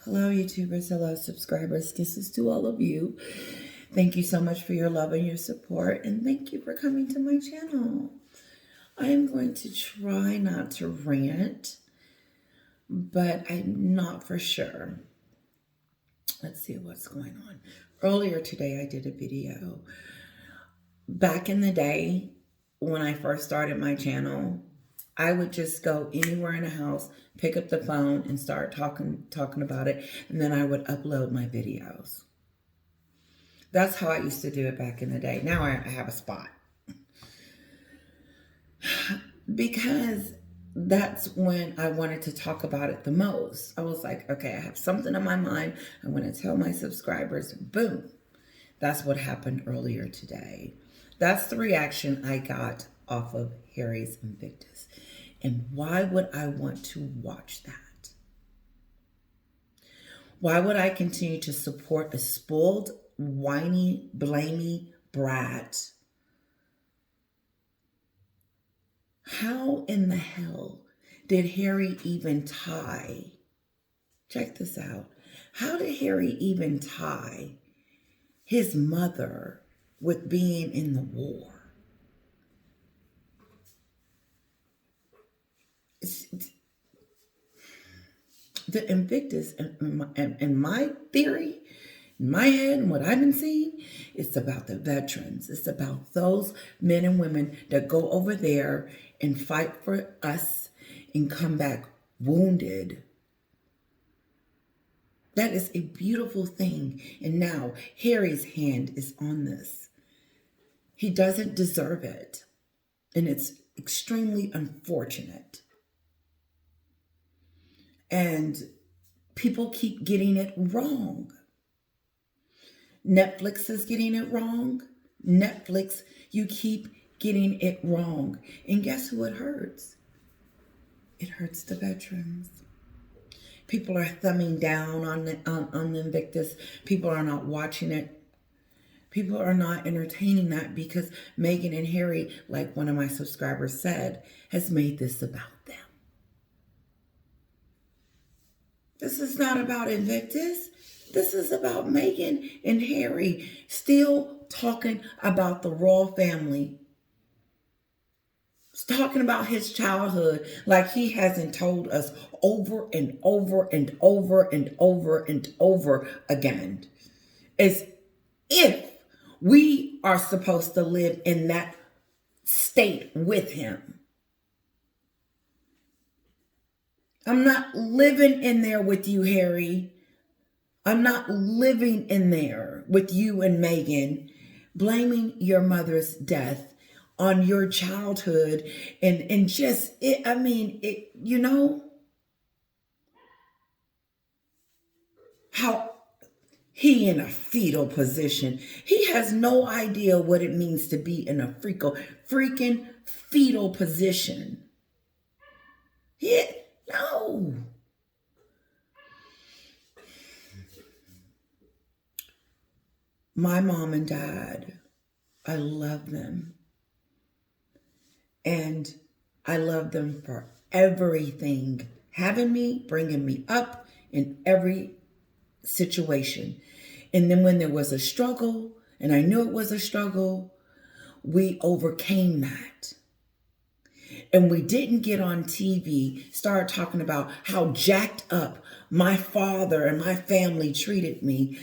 Hello, YouTubers. Hello, subscribers. This is to all of you. Thank you so much for your love and your support, and thank you for coming to my channel. I am going to try not to rant, but I'm not for sure. Let's see what's going on. Earlier today, I did a video. Back in the day, when I first started my channel, I would just go anywhere in the house, pick up the phone, and start talking about it, and then I would upload my videos. That's how I used to do it back in the day. Now I have a spot. Because that's when I wanted to talk about it the most. I was like, okay, I have something on my mind. I want to tell my subscribers. Boom. That's what happened earlier today. That's the reaction I got off of Harry's Invictus. And why would I want to watch that? Why would I continue to support a spoiled, whiny, blamey brat? How in the hell did Harry even tie? Check this out. How did Harry even tie his mother with being in the war? The Invictus, in my theory, in my head, and what I've been seeing, it's about the veterans. It's about those men and women that go over there and fight for us and come back wounded. That is a beautiful thing. And now Harry's hand is on this. He doesn't deserve it. And it's extremely unfortunate. And people keep getting it wrong. Netflix is getting it wrong. Netflix, you keep getting it wrong. And guess who it hurts? It hurts the veterans. People are thumbing down on the Invictus. People are not watching it. People are not entertaining that because Meghan and Harry, like one of my subscribers said, has made this about them. This is not about Invictus. This is about Meghan and Harry still talking about the royal family. He's talking about his childhood like he hasn't told us over and over and over and over and over again. As if we are supposed to live in that state with him. I'm not living in there with you, Harry. I'm not living in there with you and Meghan, blaming your mother's death on your childhood and just, you know, how he in a fetal position. He has no idea what it means to be in a freaking fetal position. No. My mom and dad, I love them. And I love them for everything. Having me, bringing me up in every situation. And then when there was a struggle, and I knew it was a struggle, we overcame that. And we didn't get on TV, start talking about how jacked up my father and my family treated me.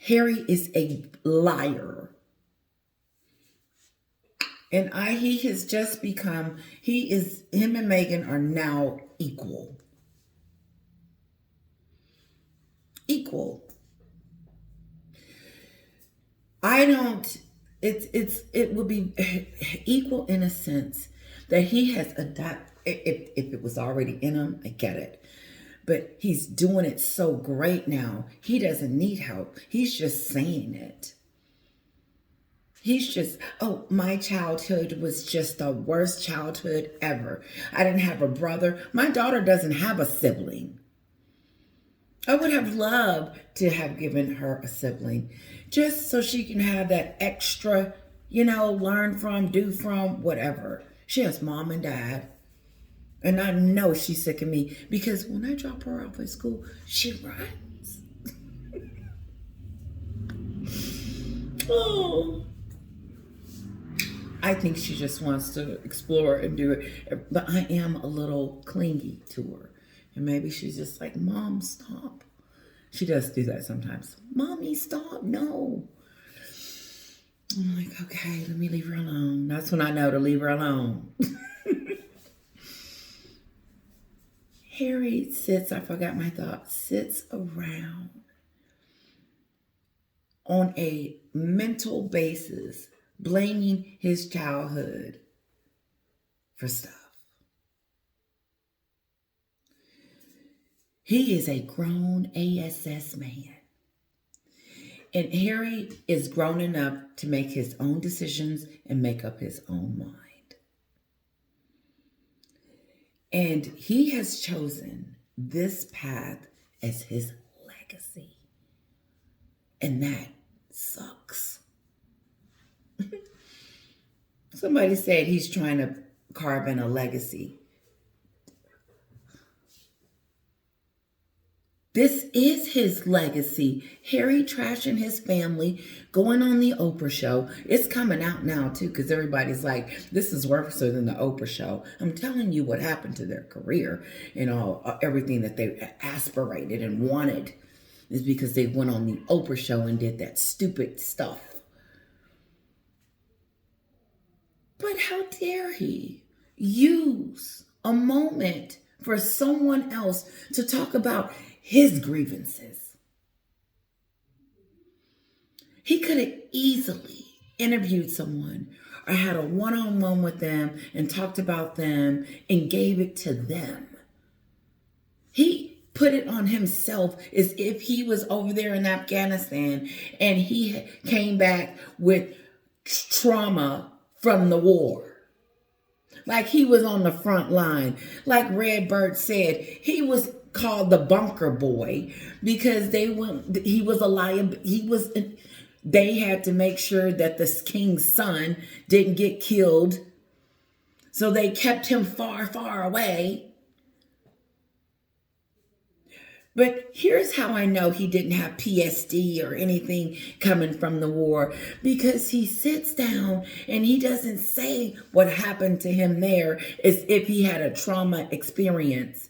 Harry is a liar. And he has just become, him and Meghan are now equal. Equal. It would be equal in a sense that he has adopted, if it was already in him, I get it. But he's doing it so great now. He doesn't need help. He's just saying it. He's just, oh, my childhood was just the worst childhood ever. I didn't have a brother. My daughter doesn't have a sibling. I would have loved to have given her a sibling just so she can have that extra, learn from, do from, whatever. She has mom and dad. And I know she's sick of me because when I drop her off at school, she runs. Oh. I think she just wants to explore and do it. But I am a little clingy to her. And maybe she's just like, Mom, stop. She does do that sometimes. Mommy, stop. No. I'm like, okay, let me leave her alone. That's when I know to leave her alone. Harry sits, I forgot my thought, sits around on a mental basis, blaming his childhood for stuff. He is a grown ASS man. And Harry is grown enough to make his own decisions and make up his own mind. And he has chosen this path as his legacy. And that sucks. Somebody said he's trying to carve in a legacy. This is his legacy. Harry trashing his family, going on the Oprah show. It's coming out now too, because everybody's like, this is worse than the Oprah show. I'm telling you what happened to their career and all everything that they aspirated and wanted is because they went on the Oprah show and did that stupid stuff. But how dare he use a moment for someone else to talk about his grievances? He could have easily interviewed someone or had a one-on-one with them and talked about them and gave it to them. He put it on himself as if he was over there in Afghanistan and he came back with trauma from the war. Like he was on the front line. Like Redbird said, he was called the bunker boy because they had to make sure that the king's son didn't get killed. So they kept him far, far away. But here's how I know he didn't have PSD or anything coming from the war, because he sits down and he doesn't say what happened to him there as if he had a trauma experience.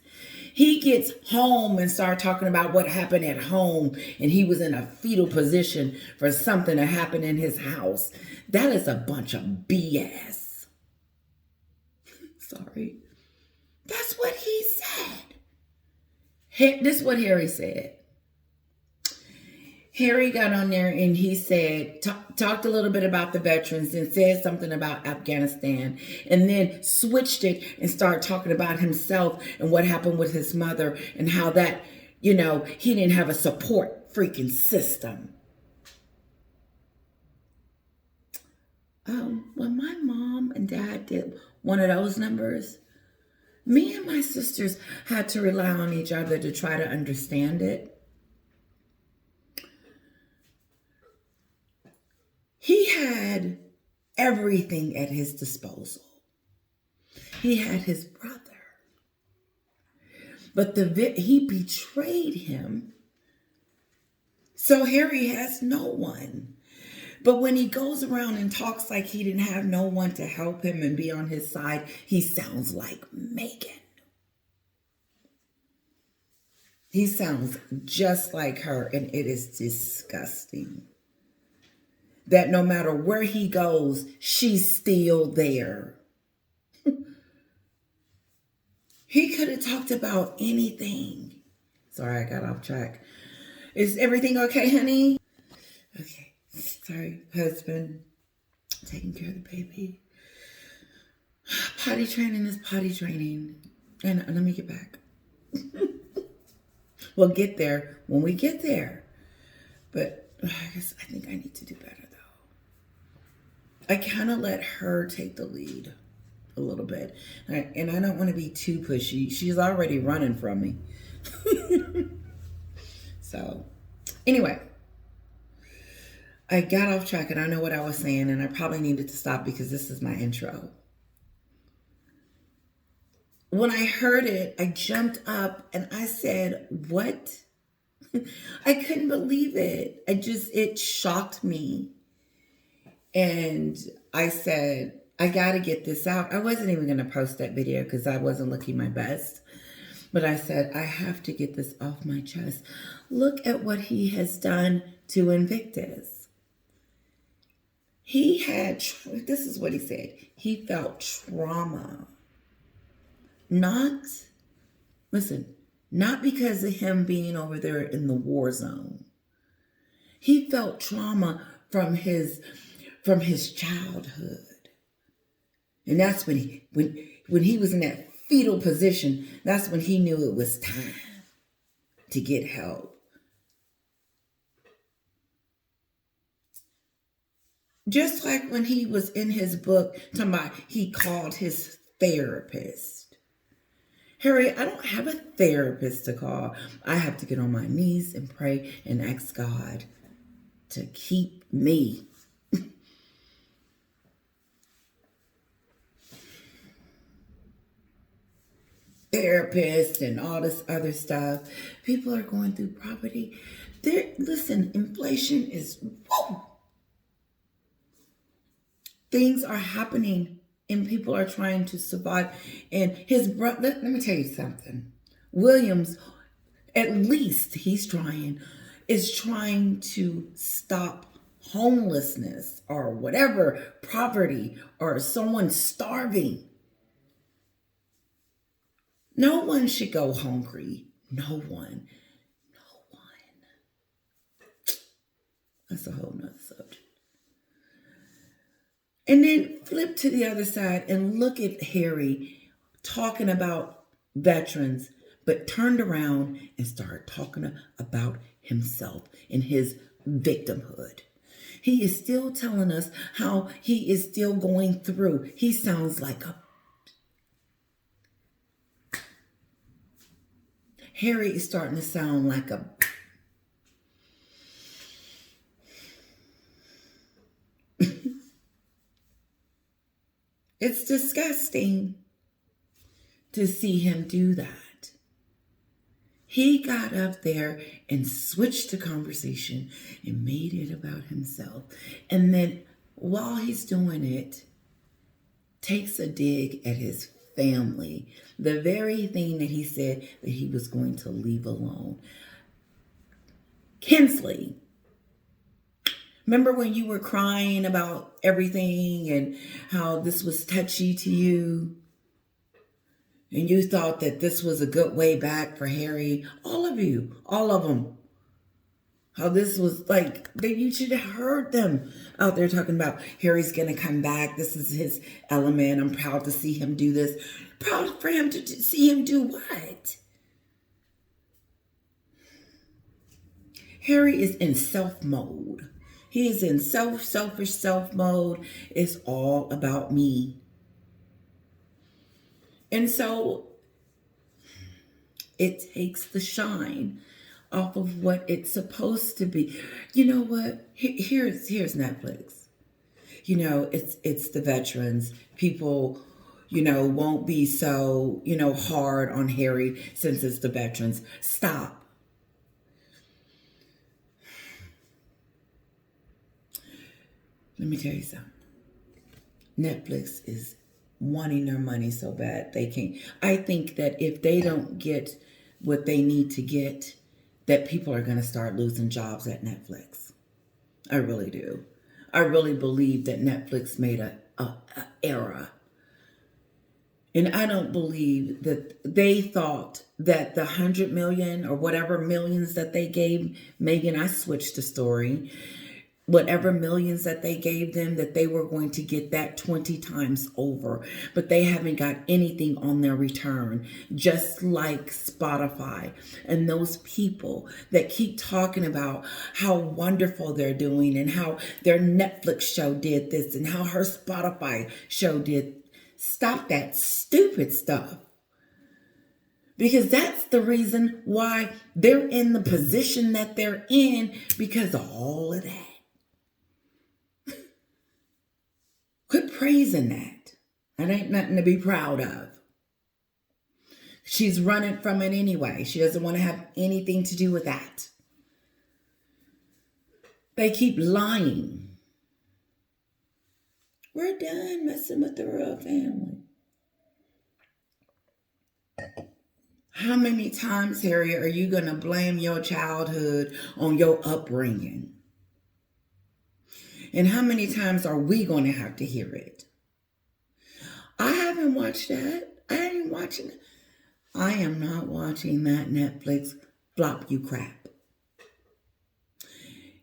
He gets home and starts talking about what happened at home and he was in a fetal position for something that happened in his house. That is a bunch of BS. Sorry. That's what he said. This is what Harry said. Harry got on there and he said, talked a little bit about the veterans and said something about Afghanistan, and then switched it and started talking about himself and what happened with his mother and how that, he didn't have a support freaking system. When my mom and dad did one of those numbers, me and my sisters had to rely on each other to try to understand it. He had everything at his disposal. He had his brother. But he betrayed him. So Harry has no one. But when he goes around and talks like he didn't have no one to help him and be on his side, he sounds like Megan. He sounds just like her, and it is disgusting. That no matter where he goes, she's still there. He could have talked about anything. Sorry, I got off track. Is everything okay, honey? Okay. Sorry, husband. Taking care of the baby. Potty training is potty training. And let me get back. We'll get there when we get there. But I think I need to do better, though. I kind of let her take the lead a little bit. And I don't want to be too pushy. She's already running from me. So, anyway. I got off track and I know what I was saying, and I probably needed to stop because this is my intro. when I heard it, I jumped up and I said, "What?" I couldn't believe it. It shocked me. And I said, I got to get this out. I wasn't even going to post that video because I wasn't looking my best. But I said, I have to get this off my chest. Look at what he has done to Invictus. This is what he said. He felt trauma. Not because of him being over there in the war zone. He felt trauma from his childhood. And that's when he was in that fetal position, that's when he knew it was time to get help. Just like when he was in his book, talking about he called his therapist. Harry, I don't have a therapist to call. I have to get on my knees and pray and ask God to keep me. Therapists and all this other stuff. People are going through poverty. Listen, inflation is, whoa. Things are happening and people are trying to survive. And his brother, let me tell you something. Williams, at least is trying to stop homelessness or whatever, poverty or someone starving. No one should go hungry. No one. That's a whole nother subject. And then flip to the other side and look at Harry talking about veterans, but turned around and started talking about himself and his victimhood. He is still telling us how he is still going through. He sounds like Harry is starting to sound like a It's disgusting to see him do that. He got up there and switched the conversation and made it about himself. And then while he's doing it, takes a dig at his family. The very thing that he said that he was going to leave alone. Kinsley, remember when you were crying about everything and how this was touchy to you? And you thought that this was a good way back for Harry. All of them. How this was like, that you should have heard them out there talking about Harry's going to come back. This is his element. I'm proud to see him do this. Proud for him to see him do what? Harry is in self mode. He is in selfish self mode. It's all about me. And so it takes the shine off of what it's supposed to be. You know what? Here's Netflix. You know, it's the veterans. People, won't be so, hard on Harry since it's the veterans. Stop. Let me tell you something. Netflix is wanting their money so bad they can't. I think that if they don't get what they need to get, that people are going to start losing jobs at Netflix. I really do. I really believe that Netflix made a era. And I don't believe that they thought that the 100 million or whatever millions that they gave Megan, I switched the story, whatever millions that they gave them, that they were going to get that 20 times over. But they haven't got anything on their return, just like Spotify and those people that keep talking about how wonderful they're doing and how their Netflix show did this and how her Spotify show did. Stop that stupid stuff. Because that's the reason why they're in the position that they're in, because of all of that. Quit praising that. That ain't nothing to be proud of. She's running from it anyway. She doesn't want to have anything to do with that. They keep lying. We're done messing with the royal family. How many times, Harry, are you going to blame your childhood on your upbringing? And how many times are we going to have to hear it? I haven't watched that. I ain't watching it. I am not watching that Netflix flop you crap.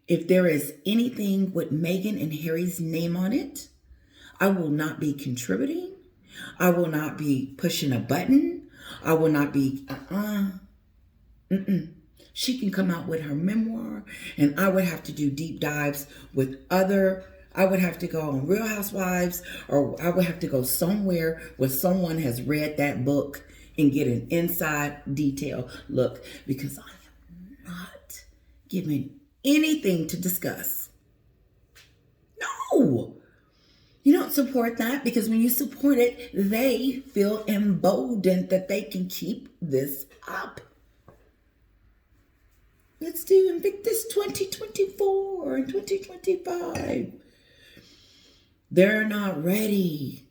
If there is anything with Meghan and Harry's name on it, I will not be contributing. I will not be pushing a button. I will not be, She can come out with her memoir, and I would have to do deep dives with I would have to go on Real Housewives, or I would have to go somewhere where someone has read that book and get an inside detail look, because I am not giving anything to discuss. No! You don't support that, because when you support it, they feel emboldened that they can keep this up. Let's do Invictus 2024 and 2025. They're not ready.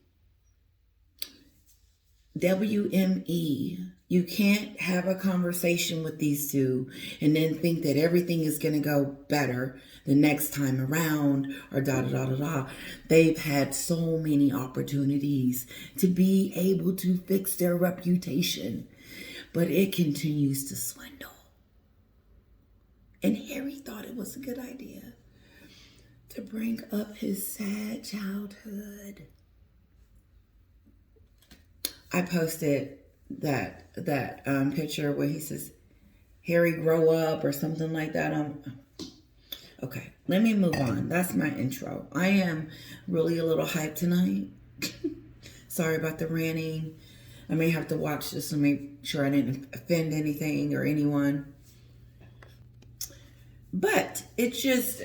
WME. You can't have a conversation with these two and then think that everything is going to go better the next time around, or da-da-da-da-da. They've had so many opportunities to be able to fix their reputation, but it continues to swindle. And Harry thought it was a good idea to bring up his sad childhood. I posted that picture where he says, Harry, grow up, or something like that. Okay, let me move on. That's my intro. I am really a little hyped tonight. Sorry about the ranting. I may have to watch this and make sure I didn't offend anything or anyone. But it's just,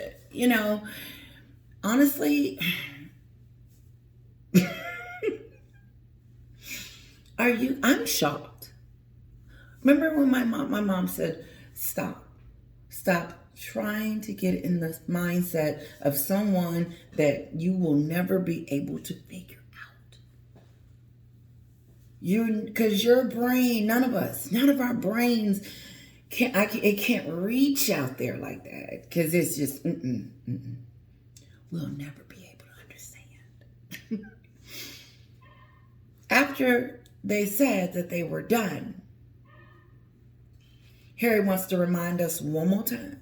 honestly, I'm shocked. Remember when my mom said, stop trying to get in the mindset of someone that you will never be able to figure out. Because your brain, none of our brains it can't reach out there like that, because it's just, we'll never be able to understand. After they said that they were done, Harry wants to remind us one more time.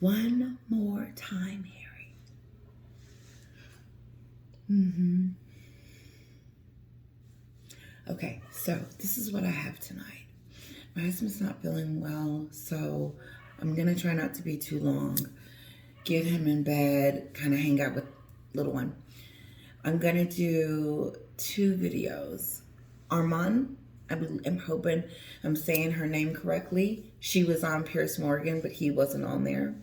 One more time, Harry. Okay, so this is what I have tonight. My husband's not feeling well, so I'm going to try not to be too long. Get him in bed, kind of hang out with little one. I'm going to do 2 videos. Armand, I'm hoping I'm saying her name correctly. She was on Piers Morgan, but he wasn't on there.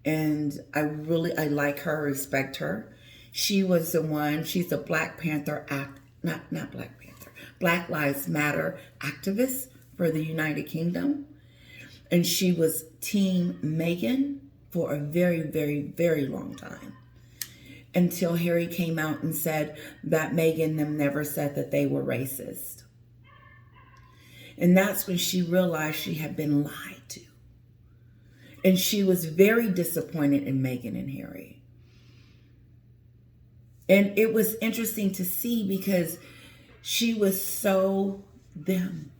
And I like her, respect her. She was the one, she's a Black Panther not Black Panther, Black Lives Matter activist for the United Kingdom. And she was Team Meghan for a very, very, very long time. Until Harry came out and said that Meghan them never said that they were racist. And that's when she realized she had been lied to. And she was very disappointed in Meghan and Harry. And it was interesting to see, because she was so them.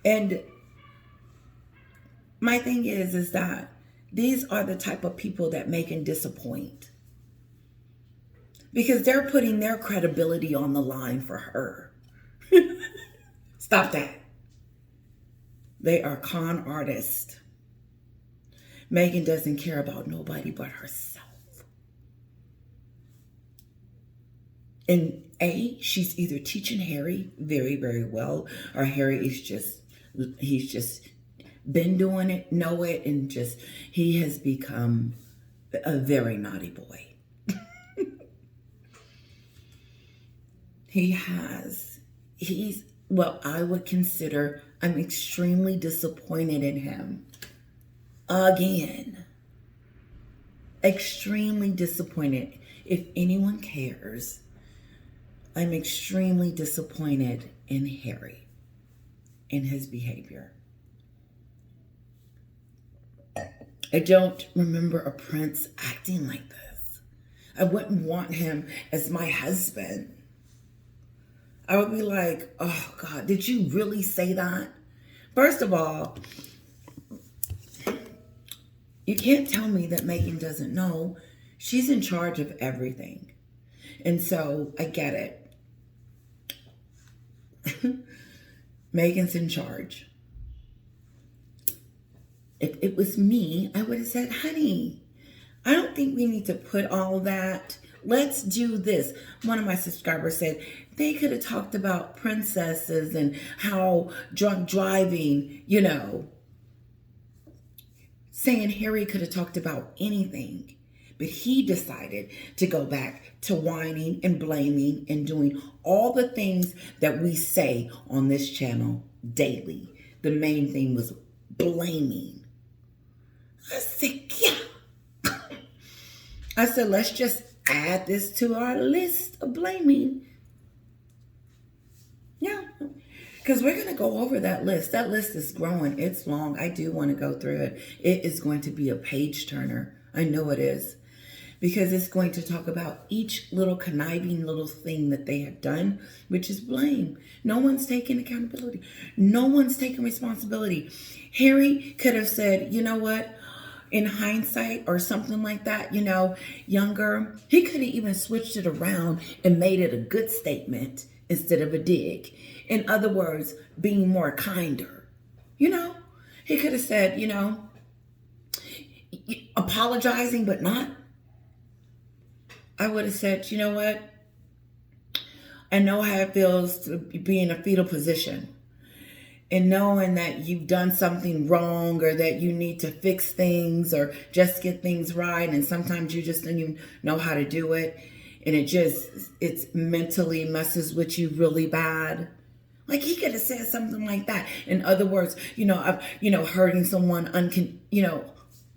And my thing is that these are the type of people that Meghan disappoint. Because they're putting their credibility on the line for her. Stop that. They are con artists. Meghan doesn't care about nobody but herself. And she's either teaching Harry very, very well, or Harry is he's just been doing it, know it, and he has become a very naughty boy. He's what I would consider, I'm extremely disappointed in him. Again. Extremely disappointed. If anyone cares, I'm extremely disappointed in Harry, in his behavior. I don't remember a prince acting like this. I wouldn't want him as my husband. I would be like, oh God, did you really say that? First of all, you can't tell me that Meghan doesn't know. She's in charge of everything. And so I get it. Meghan's in charge. If it was me, I would have said, honey, I don't think we need to put all that. Let's do this. One of my subscribers said they could have talked about princesses and how drunk driving, saying Harry could have talked about anything. But he decided to go back to whining and blaming and doing all the things that we say on this channel daily. The main thing was blaming. I said, yeah. I said, let's just add this to our list of blaming. Yeah. Because we're going to go over that list. That list is growing. It's long. I do want to go through it. It is going to be a page turner. I know it is. Because it's going to talk about each little conniving little thing that they have done, which is blame. No one's taking accountability. No one's taking responsibility. Harry could have said, you know what? In hindsight or something like that, younger, he could have even switched it around and made it a good statement instead of a dig. In other words, being more kinder. He could have said, apologizing but not. I would have said, you know what? I know how it feels to be in a fetal position and knowing that you've done something wrong or that you need to fix things or just get things right. And sometimes you just don't even know how to do it. And it's mentally messes with you really bad. Like he could have said something like that. In other words, hurting someone,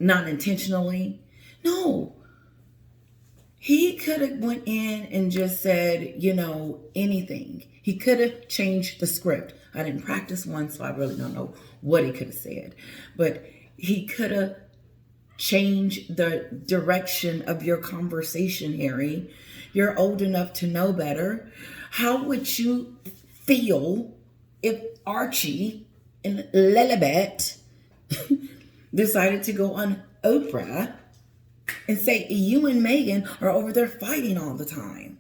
not intentionally. No. He could have went in and just said, anything. He could have changed the script. I didn't practice one, so I really don't know what he could have said. But he could have changed the direction of your conversation, Harry. You're old enough to know better. How would you feel if Archie and Lilibet decided to go on Oprah and say you and Meghan are over there fighting all the time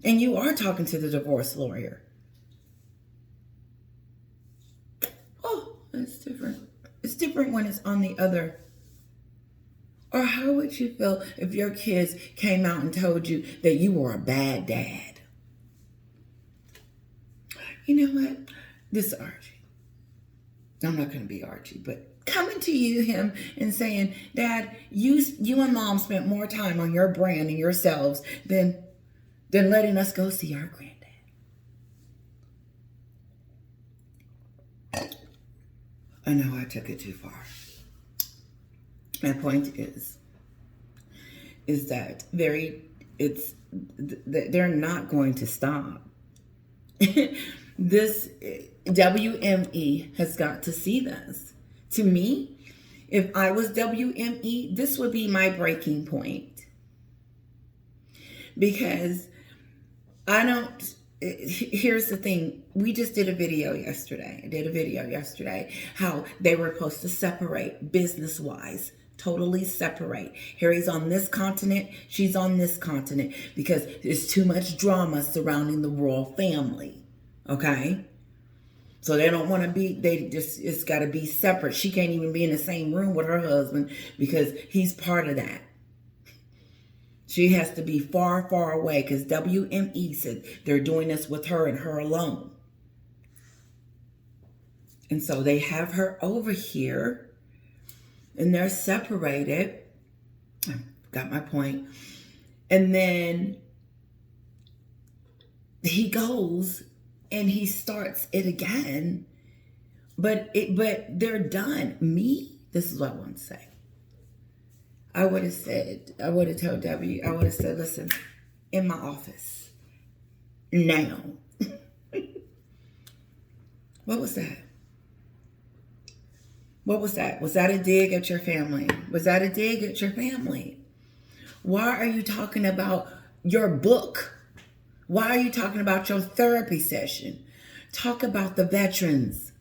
and you are talking to the divorce lawyer? Oh, it's different. It's different when it's on the other. Or how would you feel if your kids came out and told you that you were a bad dad? You know what? This Archie. I'm not going to be Archie, but coming to him and saying, Dad, you and Mom spent more time on your brand and yourselves than letting us go see our granddad. I know I took it too far. My point is that they're not going to stop. This WME has got to see this. To me, if I was WME, this would be my breaking point. Because here's the thing. We just did a video yesterday. I did a video yesterday how they were supposed to separate business-wise. Totally separate. Harry's on this continent. She's on this continent. Because there's too much drama surrounding the royal family. Okay? So they don't want to be, it's got to be separate. She can't even be in the same room with her husband because he's part of that. She has to be far, far away because WME said they're doing this with her and her alone. And so they have her over here and they're separated. Got my point. And then he goes and he starts it again, but they're done. Me, this is what I want to say. I would have told Debbie, I would have said, listen, in my office now. What was that? What was that? Was that a dig at your family? Was that a dig at your family? Why are you talking about your book? Why are you talking about your therapy session? Talk about the veterans.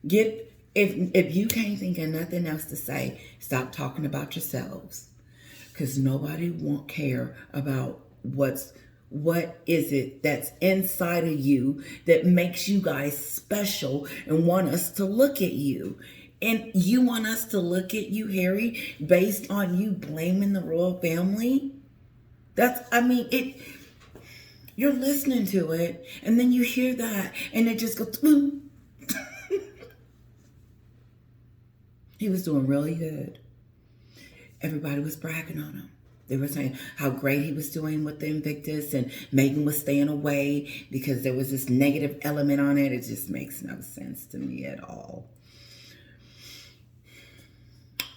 If you can't think of nothing else to say, stop talking about yourselves. Because nobody won't care about what is it that's inside of you that makes you guys special and want us to look at you. And you want us to look at you, Harry, based on you blaming the royal family? You're listening to it, and then you hear that, and it just goes, boom. He was doing really good. Everybody was bragging on him. They were saying how great he was doing with the Invictus, and Megan was staying away because there was this negative element on it. It just makes no sense to me at all.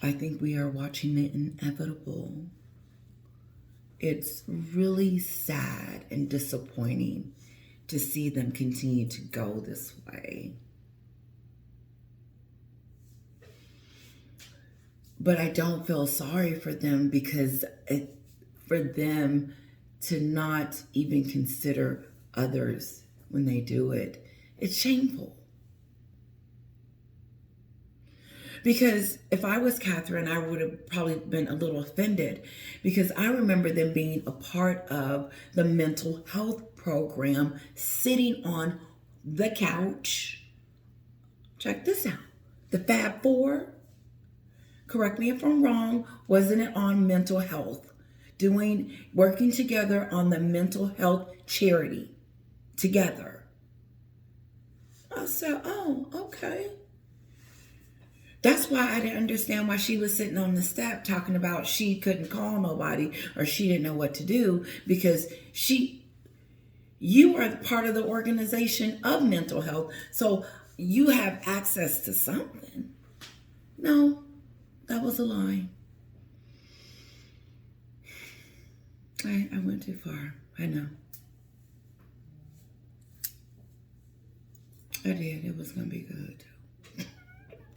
I think we are watching the inevitable. It's really sad and disappointing to see them continue to go this way. But I don't feel sorry for them, because for them to not even consider others when they do it, it's shameful. Because if I was Catherine, I would have probably been a little offended, because I remember them being a part of the mental health program, sitting on the couch. Check this out. The Fab Four, correct me if I'm wrong, wasn't it on mental health? Working together on the mental health charity together. I said, oh, okay. That's why I didn't understand why she was sitting on the step talking about she couldn't call nobody or she didn't know what to do, because you are part of the organization of mental health, so you have access to something. No, that was a lie. I went too far. I know. I did. It was going to be good.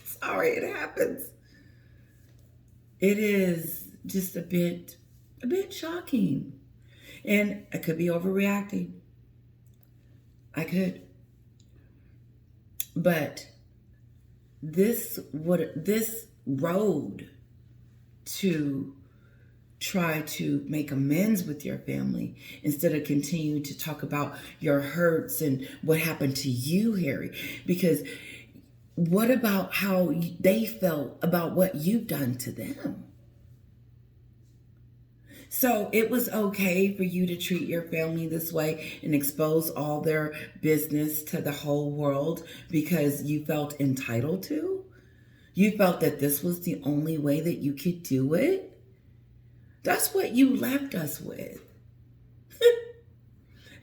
Sorry, it happens. It is just a bit shocking. And I could be overreacting. I could. But this road to try to make amends with your family, instead of continue to talk about your hurts and what happened to you, Harry, because what about how they felt about what you've done to them? So it was okay for you to treat your family this way and expose all their business to the whole world because you felt entitled to? You felt that this was the only way that you could do it? That's what you left us with.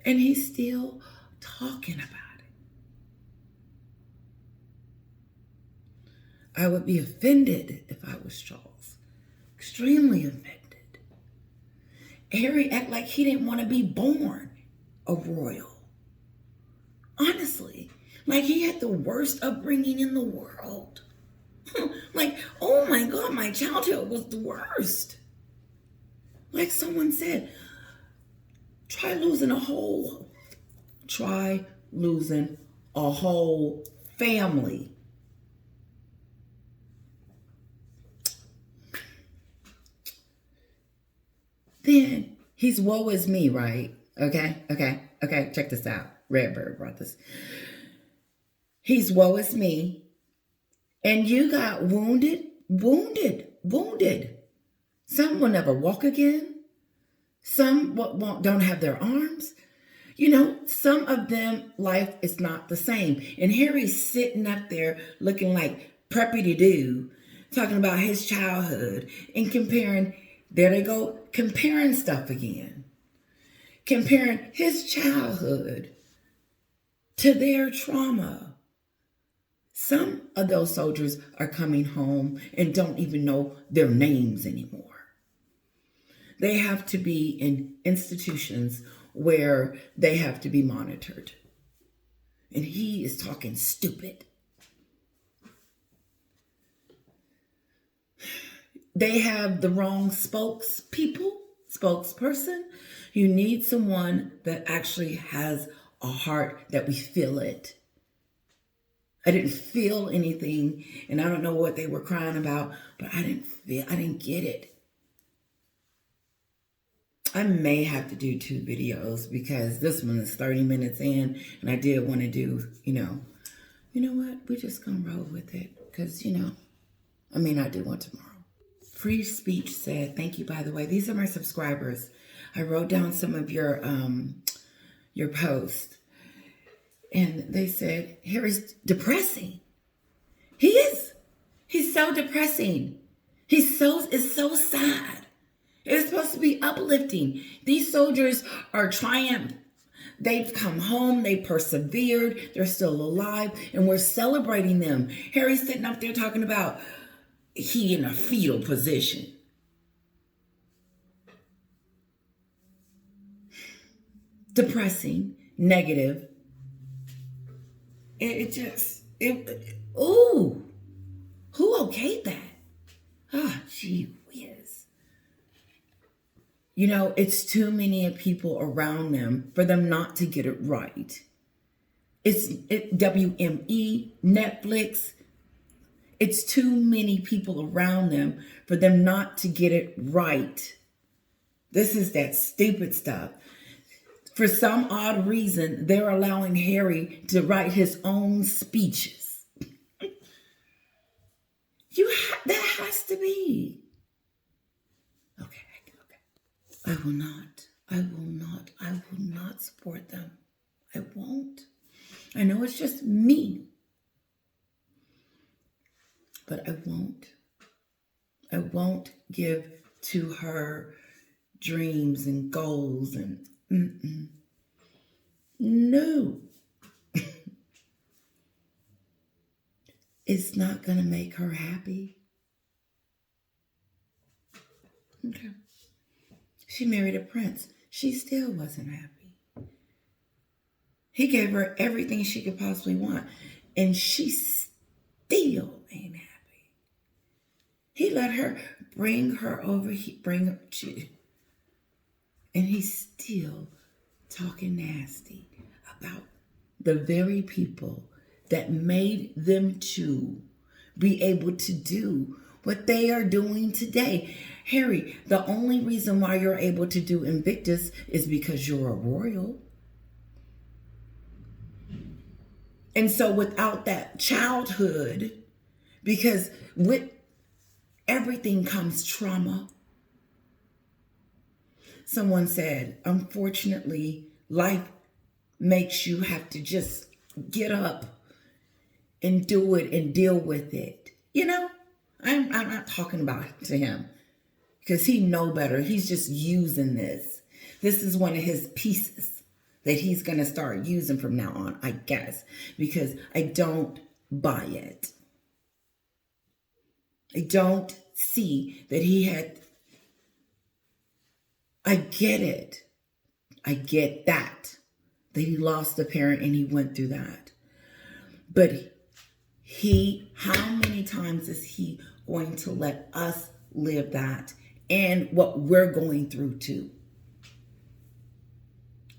And he's still talking about it. I would be offended if I was Charles. Extremely offended. Harry acted like he didn't want to be born a royal. Honestly, like he had the worst upbringing in the world. Like, oh my God, my childhood was the worst. Like someone said, try losing a whole family. Then he's woe is me, right? Okay, check this out. Redbird brought this. He's woe is me. And you got wounded. Some will never walk again. Some don't have their arms. You know, some of them, life is not the same. And Harry's sitting up there looking like preppy-to-do, talking about his childhood and comparing, there they go, comparing stuff again. comparing his childhood to their trauma. Some of those soldiers are coming home and don't even know their names anymore. They have to be in institutions where they have to be monitored. And he is talking stupid. They have the wrong spokesperson. You need someone that actually has a heart, that we feel it. I didn't feel anything, and I don't know what they were crying about, but I didn't get it. I may have to do 2 videos because this one is 30 minutes in, and I did want to do, you know what? We're just going to roll with it because, I may not do one tomorrow. Free Speech said, thank you, by the way. These are my subscribers. I wrote down some of your posts, and they said, Harry's depressing. He is. He's so depressing. It's so sad. It's supposed to be uplifting. These soldiers are triumph. They've come home. They persevered. They're still alive. And we're celebrating them. Harry's sitting up there talking about he in a fetal position. Depressing. Negative. Ooh. Who okayed that? Ah, gee whiz. It's too many people around them for them not to get it right. It's WME, Netflix. It's too many people around them for them not to get it right. This is that stupid stuff. For some odd reason, they're allowing Harry to write his own speeches. That has to be. Okay. I will not support them. I won't. I know it's just me. But I won't. I won't give to her dreams and goals and no. It's not going to make her happy. Okay. She married a prince. She still wasn't happy. He gave her everything she could possibly want, and she still ain't happy. He let her bring her over, and he's still talking nasty about the very people that made them to be able to do what they are doing today. Harry, the only reason why you're able to do Invictus is because you're a royal. And so without that childhood, because with everything comes trauma. Someone said, unfortunately, life makes you have to just get up and do it and deal with it. I'm not talking about it to him because he know better. He's just using this. This is one of his pieces that he's going to start using from now on, I guess, because I don't buy it. I don't see that he had. I get it. I get that he lost a parent and he went through that. But how many times is he going to let us live that and what we're going through too?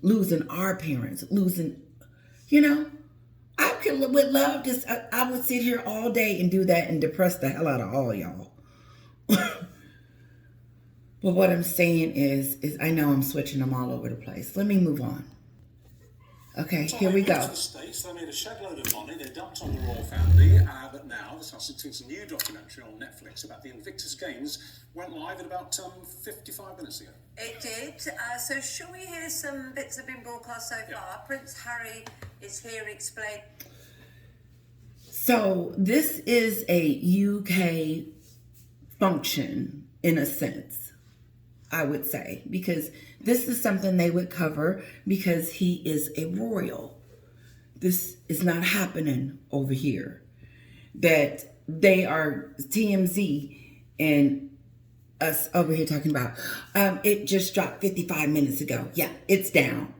Losing our parents, would love to, I would sit here all day and do that and depress the hell out of all y'all. But what I'm saying is I know I'm switching them all over the place. Let me move on. Okay, here we go. The States, they made a shed load of money. They dumped on the royal family. But now the Sussexes' new documentary on Netflix about the Invictus Games went live at about 55 minutes ago. It did. So shall we hear some bits that have been broadcast so far? Prince Harry is here to explain. So this is a UK function, in a sense. I would say, because this is something they would cover because he is a royal. This is not happening over here. That they are TMZ and us over here talking about, it just dropped 55 minutes ago. Yeah, it's down.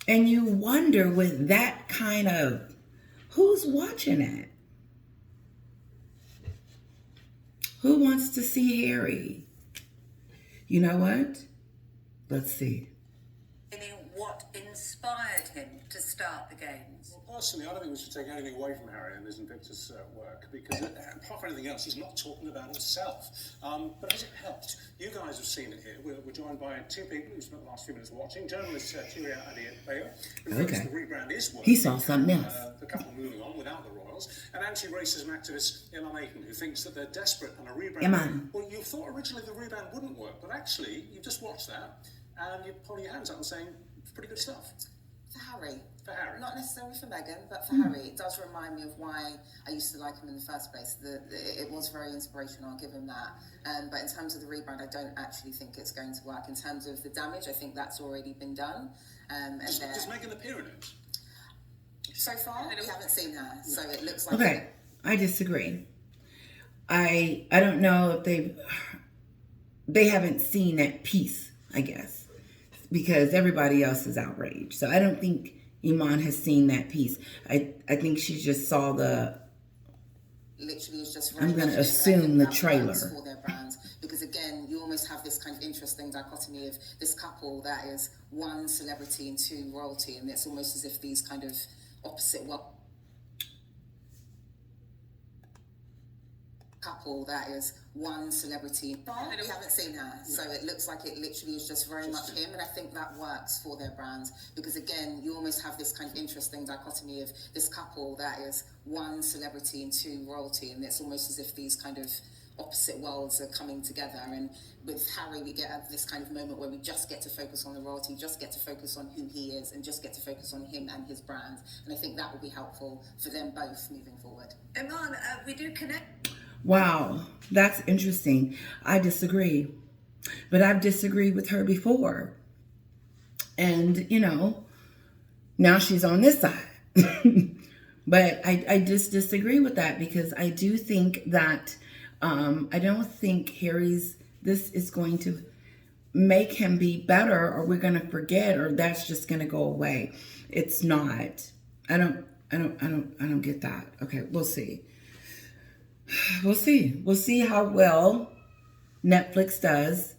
And you wonder with that kind of, who's watching it? Who wants to see Harry? You know what? Let's see. What inspired him to start the games? Well, personally, I don't think we should take anything away from Harry and his Invictus work, because apart from anything else, he's not talking about himself. But has it helped? You guys have seen it here. We're joined by two people who spent the last few minutes watching. Journalist Tyria Adebayo, who thinks the rebrand is working. He saw something else. The couple moving on without the Royals. And anti-racism activist Iman Aiken, who thinks that they're desperate and a rebrand. Iman. Well, you thought originally the rebrand wouldn't work, but actually, you've just watched that and you're pulling your hands up and saying, pretty good stuff. For Harry. For Harry. Not necessarily for Meghan, but for Harry. It does remind me of why I used to like him in the first place. It was very inspirational, I'll give him that. But in terms of the rebrand, I don't actually think it's going to work. In terms of the damage, I think that's already been done. Does Meghan appear in it? So far, we haven't seen her, so it looks like... Okay, I disagree. I don't know if they haven't seen that piece, I guess, because everybody else is outraged. So I don't think Iman has seen that piece. I think she just saw the... Literally is just... I'm going to assume the trailer. For their brands, because again, you almost have this kind of interesting dichotomy of this couple that is one celebrity and two royalty, and it's almost as if these kind of opposite couple that is one celebrity. We haven't seen her, so it looks like it literally is just very much him, and I think that works for their brands, because again, you almost have this kind of interesting dichotomy of this couple that is one celebrity and two royalty, and it's almost as if these kind of opposite worlds are coming together. And with Harry, we get this kind of moment where we just get to focus on the royalty, just get to focus on who he is, and just get to focus on him and his brand, and I think that will be helpful for them both moving forward. Iman, we do connect. Wow, that's interesting. I disagree. But I've disagreed with her before. And, now she's on this side. But I just disagree with that, because I do think that, I don't think this is going to make him be better, or we're going to forget, or that's just going to go away. It's not. I don't get that. Okay, we'll see. We'll see. We'll see how well Netflix does.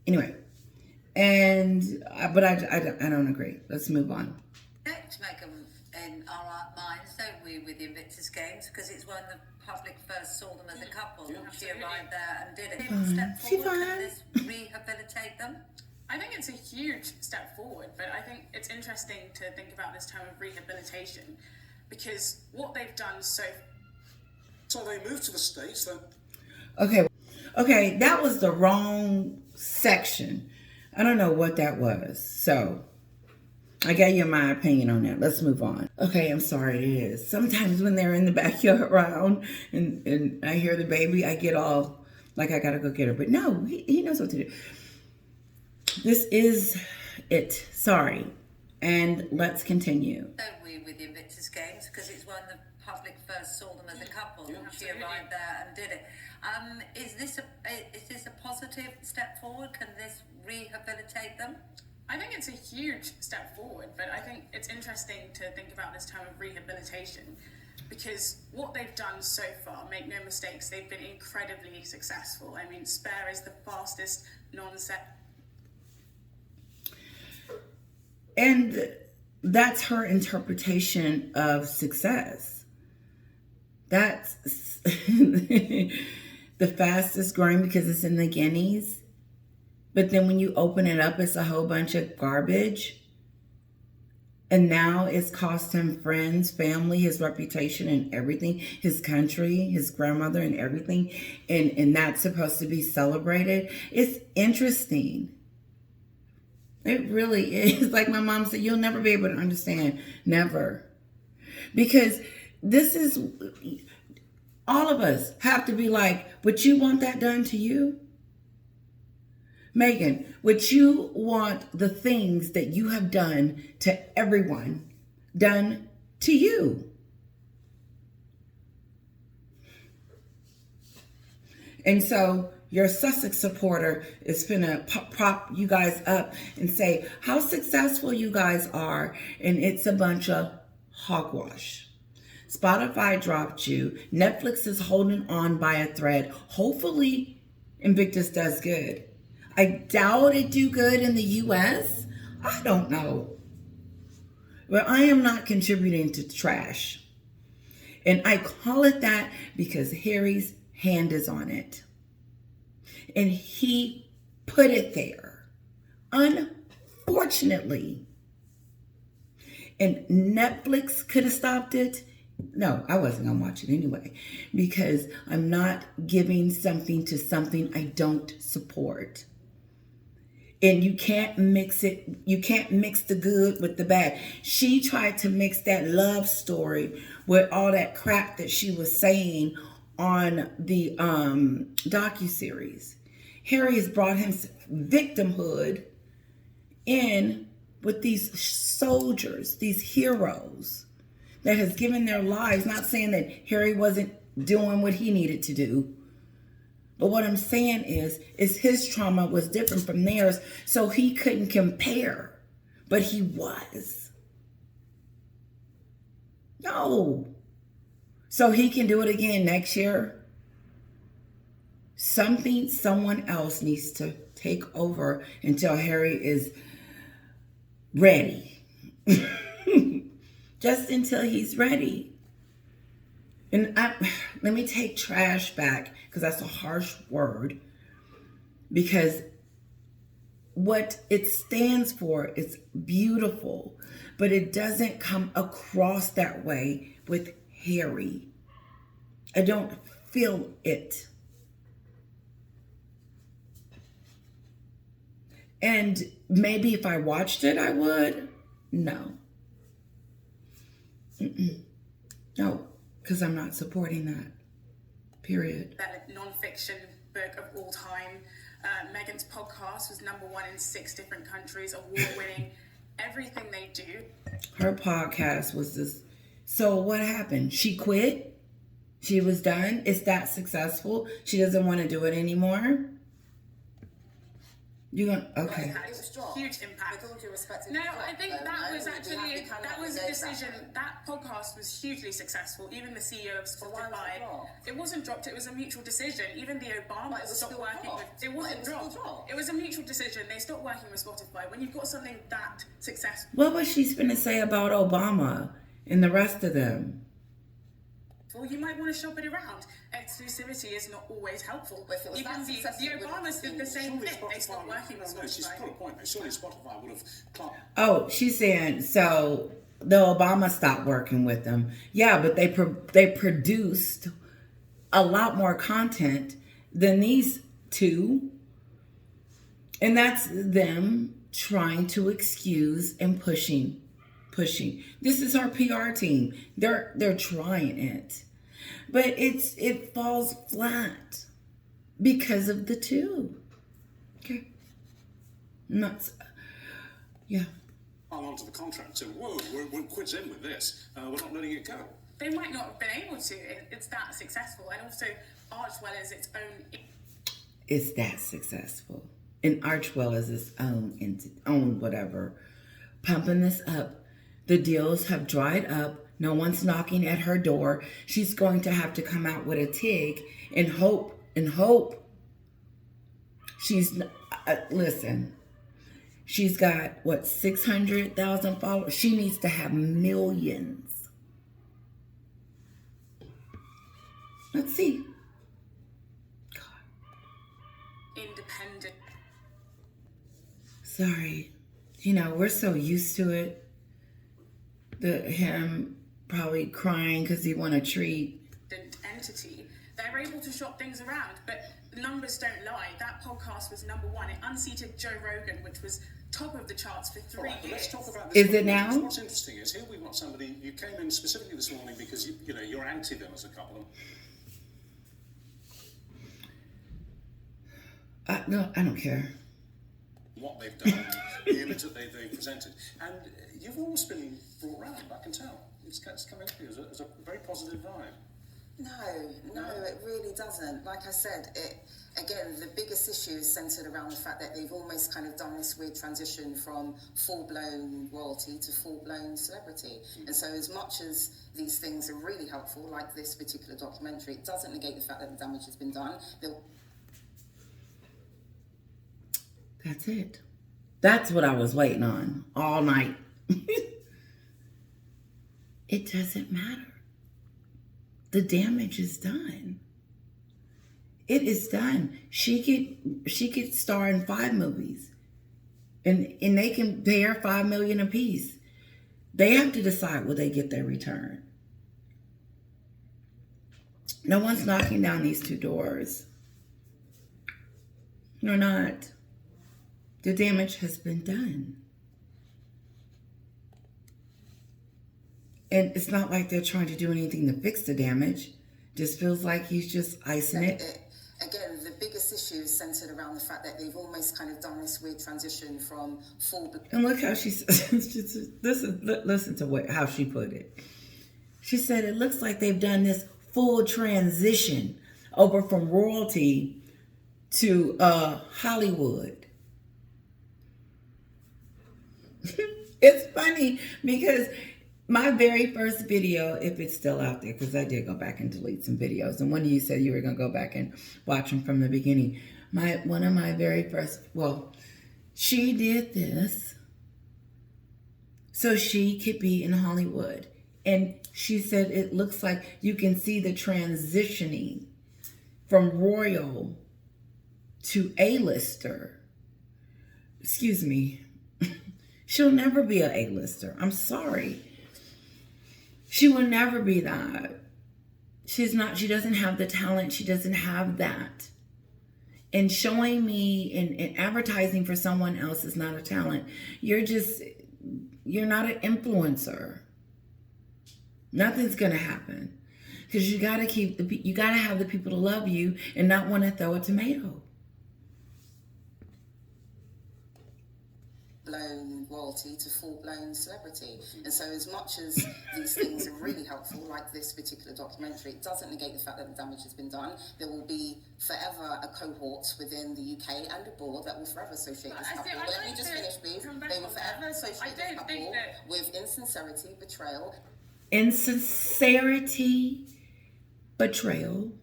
Anyway, but I don't agree. Let's move on. Connect Meghan in our minds, don't we, with the Invictus Games, because it's when the public first saw them as a couple. She arrived there and did it. Step forward, can this rehabilitate them? I think it's a huge step forward, but I think it's interesting to think about this term of rehabilitation, because what they've done so they moved to the States then. Okay, that was the wrong section. I don't know what that was. So I gave you my opinion on that. Let's move on. Okay, I'm sorry, it is. Sometimes when they're in the backyard around and I hear the baby, I get all like I gotta go get her. But no, he knows what to do. This is it. Sorry. And let's continue. Don't we, with the Invictus Games, because it's when the public first saw them as a couple. She arrived there and did it. Is this a positive step forward? Can this rehabilitate them? I think it's a huge step forward, but I think it's interesting to think about this term of rehabilitation, because what they've done so far, make no mistakes, they've been incredibly successful. I mean, Spare is the fastest non-set. And that's her interpretation of success. That's the fastest growing because it's in the guineas. But then when you open it up, it's a whole bunch of garbage. And now it's cost him friends, family, his reputation and everything, his country, his grandmother and everything. And that's supposed to be celebrated. It's interesting. It really is. Like my mom said, you'll never be able to understand. Never. Because this is All of us have to be like, would you want that done to you? Megan, would you want the things that you have done to everyone done to you? And so your Sussex supporter is gonna prop you guys up and say how successful you guys are, and it's a bunch of hogwash. Spotify dropped you. Netflix is holding on by a thread. Hopefully, Invictus does good. I doubt it do good in the US. I don't know. But I am not contributing to trash. And I call it that because Harry's hand is on it. And he put it there. Unfortunately. And Netflix could have stopped it. No, I wasn't going to watch it anyway. Because I'm not giving something to something I don't support. And you can't mix it. You can't mix the good with the bad. She tried to mix that love story with all that crap that she was saying on the docuseries. Harry has brought him victimhood in with these soldiers, these heroes that has given their lives. Not saying that Harry wasn't doing what he needed to do. But what I'm saying is his trauma was different from theirs, so he couldn't compare. But he was. No. So he can do it again next year. Someone else needs to take over until Harry is ready. Just until he's ready. And let me take trash back, because that's a harsh word. Because what it stands for is beautiful, but it doesn't come across that way with Harry. I don't feel it. And maybe if I watched it, I would. No. No. Because I'm not supporting that. Period. That non-fiction book of all time. Megan's podcast was #1 in 6 different countries, award-winning. Everything they do. Her podcast was this. So what happened? She quit? She was done? It's that successful? She doesn't want to do it anymore? You gonna okay? Huge impact. With all due respect, No, I think that was actually that was a decision. That podcast was hugely successful. Even the CEO of Spotify, it wasn't dropped. It was a mutual decision. Even the Obamas stopped working with. It wasn't dropped. It was a mutual decision. They stopped working with Spotify. When you've got something that successful. What was she going to say about Obama and the rest of them? Well, you might want to shop it around. Exclusivity is not always helpful. Even the Obamas did the same thing. They stopped working with Spotify. She's got a point. Surely Spotify would have. Oh, she's saying so. The Obama stopped working with them. Yeah, but they produced a lot more content than these two, and that's them trying to excuse and pushing. This is our PR team. They're trying it. But it falls flat because of the two. Okay. Nuts. Yeah. I'm onto the contract. So, whoa, we're quids in with this. We're not letting it go. They might not have been able to. It's that successful. And also, Archwell is its own... It's that successful. And Archwell is its own whatever. Pumping this up. The deals have dried up. No one's knocking at her door. She's going to have to come out with a TIG and hope. She's, listen, she's got, 600,000 followers? She needs to have millions. Let's see. God. Independent. Sorry. We're so used to it. Him probably crying because he won a treat. Entity, they're able to shop things around, but the numbers don't lie. That podcast was #1. It unseated Joe Rogan, which was top of the charts for 3 years. Let's talk about this. Is it now? What's interesting is here we've got somebody. You came in specifically this morning because you're anti them as a couple. No, I don't care. what they've done, the image that they've presented. And you've almost been brought round, I can tell. It's coming up here as a very positive vibe. No, it really doesn't. Like I said, again, the biggest issue is centered around the fact that they've almost kind of done this weird transition from full-blown royalty to full-blown celebrity. And so as much as these things are really helpful, like this particular documentary, it doesn't negate the fact that the damage has been done. That's it. That's what I was waiting on all night. It doesn't matter. The damage is done. It is done. She could star in 5 movies, and they can pay her $5 million apiece. They have to decide will they get their return. No one's knocking down these 2 doors. No, not. The damage has been done. And it's not like they're trying to do anything to fix the damage. Just feels like he's just icing it. Again, the biggest issue is centered around the fact that they've almost kind of done this weird transition from full... And look how she says, listen to how she put it. She said, it looks like they've done this full transition over from royalty to Hollywood. It's funny because my very first video, if it's still out there, because I did go back and delete some videos, and one of you said you were going to go back and watch them from the beginning. One of my very first, she did this so she could be in Hollywood. And she said it looks like you can see the transitioning from royal to A-lister. Excuse me. She'll never be an A-lister. I'm sorry. She will never be that. She's not, she doesn't have the talent. She doesn't have that. And showing me and advertising for someone else is not a talent. You're not an influencer. Nothing's going to happen. Because you got to have the people to love you and not want to throw a tomato. Blown royalty to full-blown celebrity. And so as much as these things are really helpful, like this particular documentary, it doesn't negate the fact that the damage has been done. There will be forever a cohort within the UK and abroad that will forever associate this couple. Let me just finish, please. They will forever associate this couple with insincerity, betrayal. Insincerity, betrayal,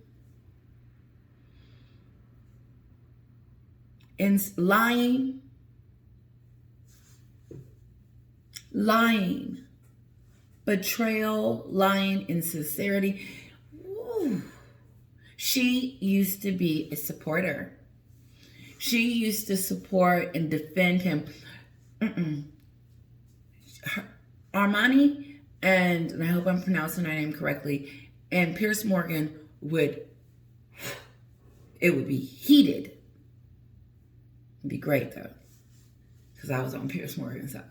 lying, betrayal, lying, insincerity. Woo. She used to be a supporter. She used to support and defend him. Armani, and I hope I'm pronouncing her name correctly, and Piers Morgan would be heated. It'd be great though, because I was on Piers Morgan's side.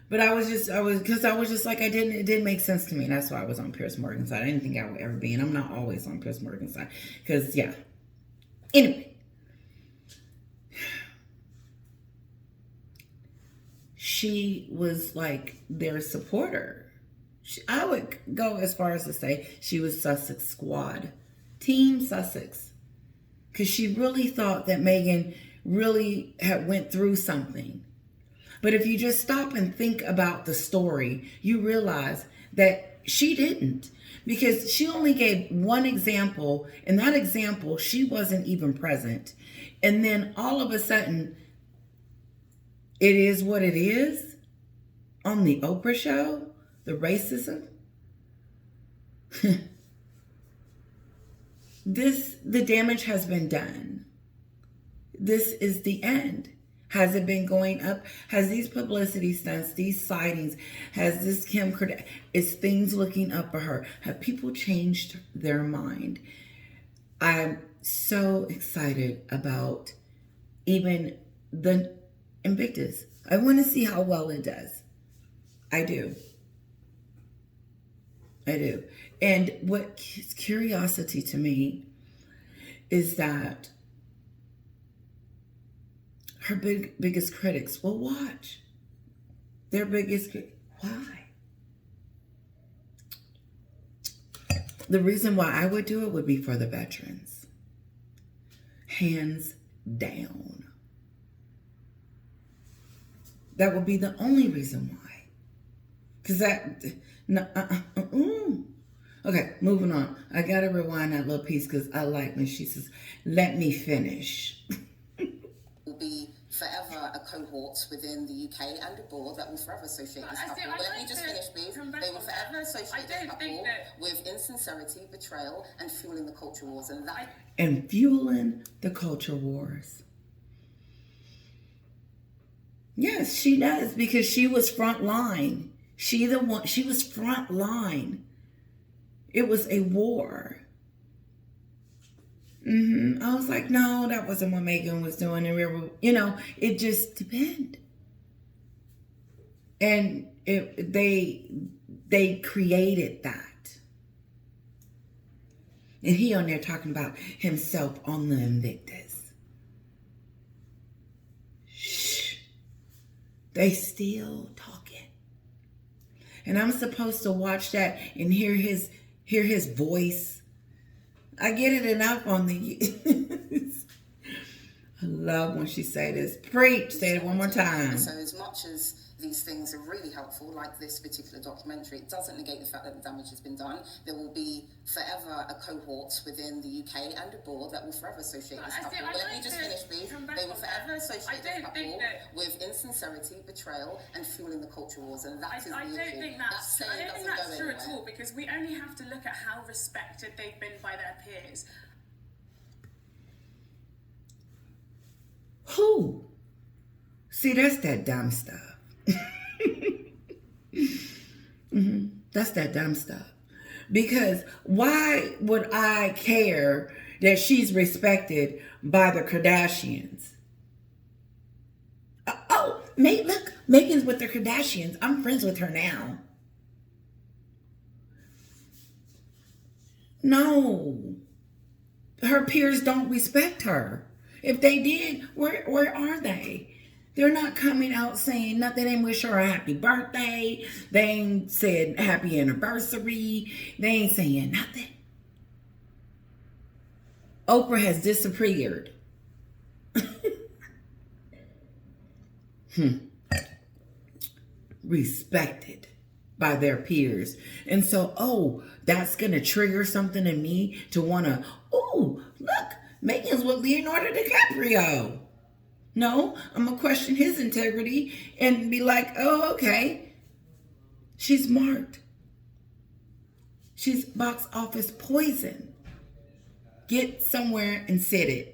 But it didn't make sense to me. And that's why I was on Piers Morgan's side. I didn't think I would ever be. And I'm not always on Piers Morgan's side. Because, yeah. Anyway. She was like their supporter. I would go as far as to say she was Sussex squad. Team Sussex. Because she really thought that Meghan really had went through something. But if you just stop and think about the story, you realize that she didn't. Because she only gave one example, and that example, she wasn't even present. And then all of a sudden, it is what it is on the Oprah show, the racism. The damage has been done. This is the end. Has it been going up? Has these publicity stunts, these sightings, has this Kim Kardashian, is things looking up for her? Have people changed their mind? I'm so excited about even the Invictus. I want to see how well it does. I do. And what curiosity to me is that her biggest critics will watch. Their biggest why? The reason why I would do it would be for the veterans. Hands down. That would be the only reason why. Because that... Okay, moving on. I got to rewind that little piece because I like when she says, let me finish. Will be forever a cohort within the UK and abroad that will forever associate this couple. Let me just finish, please. They will forever associate this couple with insincerity, betrayal, and fueling the culture wars. And fueling the culture wars. Yes, she does, because she was front line. She was front line. It was a war. I was like, no, that wasn't what Megan was doing. And it just depends. And they created that. And he on there talking about himself on the Invictus. Shh. They still talking. And I'm supposed to watch that and hear his voice. I get it enough on the... I love when she say this. Preach. Say it one more time. So as much as these things are really helpful, like this particular documentary, it doesn't negate the fact that the damage has been done. There will be forever a cohort within the UK and abroad that will forever associate this couple. Let me just finish, please. They will forever associate this couple with insincerity, betrayal, and fueling the culture wars. And that is the issue. I don't think that's true at all, because we only have to look at how respected they've been by their peers. Who? See, that's that dumb stuff. That's that dumb stuff. Because why would I care that she's respected by the Kardashians? Look, Megan's with the Kardashians. I'm friends with her now. No. Her peers don't respect her. If they did, where are they? They're not coming out saying nothing. They ain't wish her a happy birthday. They ain't said happy anniversary. They ain't saying nothing. Oprah has disappeared. Respected by their peers. And so, that's going to trigger something in me to want to, look, Megan's with Leonardo DiCaprio. No, I'm going to question his integrity and be like, okay. She's marked. She's box office poison. Get somewhere and sit it.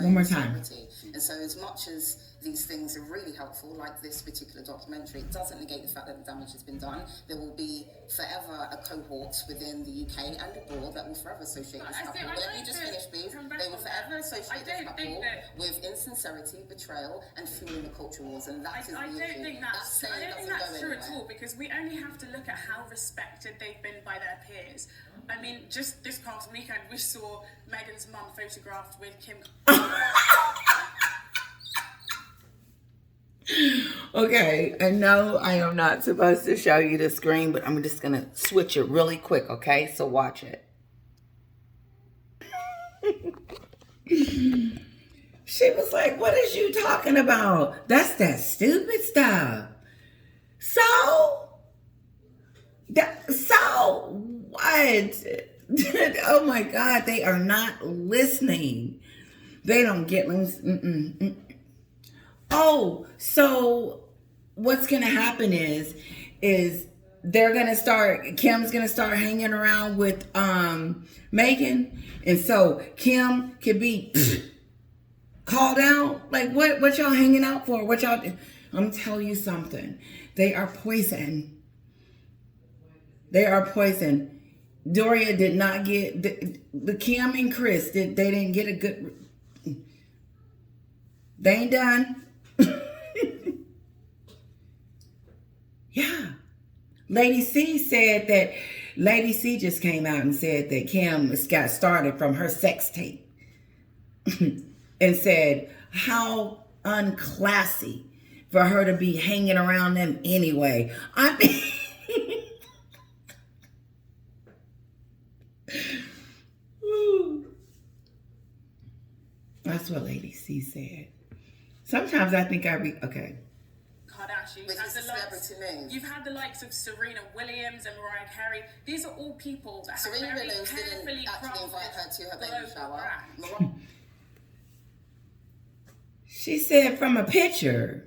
One more time. And so as much as these things are really helpful, like this particular documentary, it doesn't negate the fact that the damage has been done. There will be forever a cohort within the UK and abroad that will forever associate this couple. Let me just finish, please. They will forever associate this couple with insincerity, betrayal, and fueling the culture wars. And that is the issue. I don't think that's true at all, because we only have to look at how respected they've been by their peers. I mean, just this past weekend, we saw Meghan's mum photographed with Kim. Okay, I know I am not supposed to show you the screen, but I'm just going to switch it really quick, okay? So watch it. She was like, what is you talking about? That's that stupid stuff. So what? Oh my God, they are not listening. They don't get so what's going to happen is they're going to start, Kim's going to start hanging around with Megan. And so Kim could be called out. Like, what y'all hanging out for? What y'all, I'm telling you something. They are poison. They are poison. Doria did not get, the Kim and Chris, they didn't get a good, they ain't done. Yeah. Lady C just came out and said that Kim got started from her sex tape. and said, how unclassy for her to be hanging around them anyway. I mean, that's what Lady C said. Sometimes I think okay. Kardashian. Which is a celebrity name. You've had the likes of Serena Williams and Mariah Carey. These are all people that have Serena very Williams carefully didn't actually invite her to her baby global shower. brands. She said from a picture.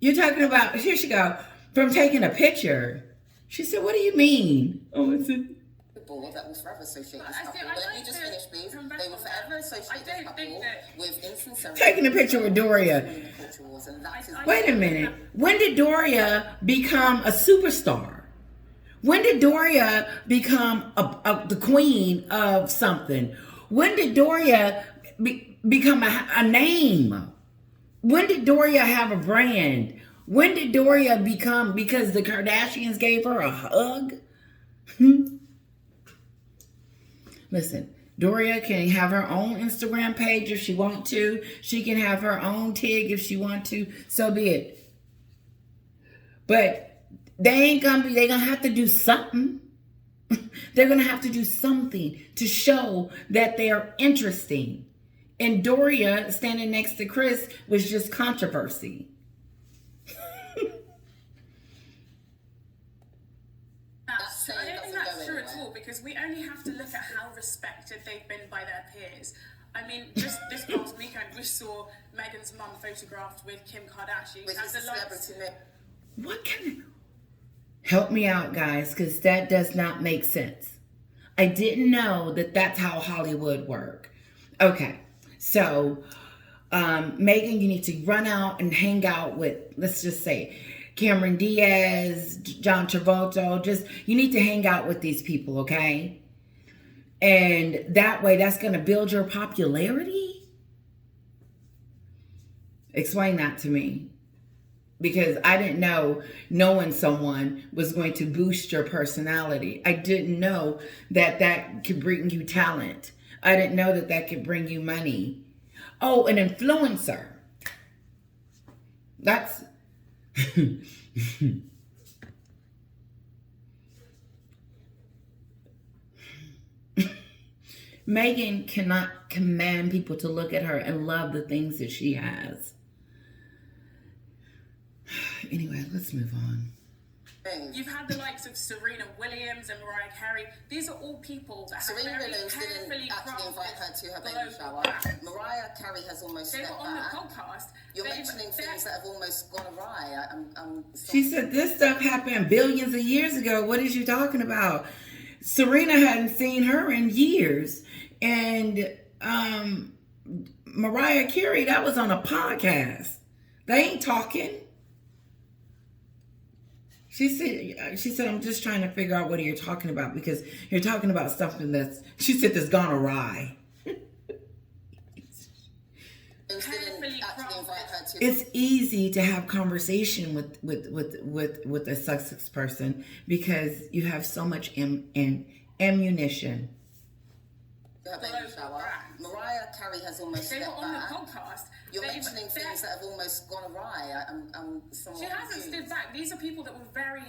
You're talking about, here she go, from taking a picture. She said, what do you mean? Oh, it's a... That will forever associate this I couple. think- I Let like me just to finish, please. come back They will on that. forever associate I this don't couple think that- with insincerity. Taking a picture with Doria. And that is Wait a minute. When did Doria become a superstar? When did Doria become the queen of something? When did Doria become a name? When did Doria have a brand? When did Doria become, because the Kardashians gave her a hug? Listen, Doria can have her own Instagram page if she wants to. She can have her own TIG if she wants to. So be it. But they're gonna have to do something. They're gonna have to do something to show that they're interesting. And Doria standing next to Chris was just controversy. I don't think that's true at all, because we only have to look at how respected they've been by their peers. I mean, just this past weekend, we saw Meghan's mum photographed with Kim Kardashian. Which is a celebrity name. What kind of... Help me out, guys, because that does not make sense. I didn't know that that's how Hollywood work. Okay, so Meghan, you need to run out and hang out with, let's just say, Cameron Diaz, John Travolta. You need to hang out with these people, okay? And that way, that's going to build your popularity? Explain that to me. Because I didn't know knowing someone was going to boost your personality. I didn't know that that could bring you talent. I didn't know that that could bring you money. Oh, an influencer. That's... Meghan cannot command people to look at her and love the things that she has. Anyway, let's move on. You've had the likes of Serena Williams and Mariah Carey. These are all people that have Serena very Williams carefully didn't actually invite her to her baby global shower. brands. Mariah Carey has almost They were stepped on the back. podcast. You're mentioning things that have almost gone awry. She said this stuff happened billions of years ago. What is you talking about? Serena hadn't seen her in years. And Mariah Carey, that was on a podcast. They ain't talking. She said, I'm just trying to figure out what you're talking about, because you're talking about something that's gone awry. It's easy to have conversation with a Sussex person because you have so much ammunition. Mariah Carey has almost They were stepped on the back. podcast. You're mentioning things that have almost gone awry. She hasn't stood back. These are people that were very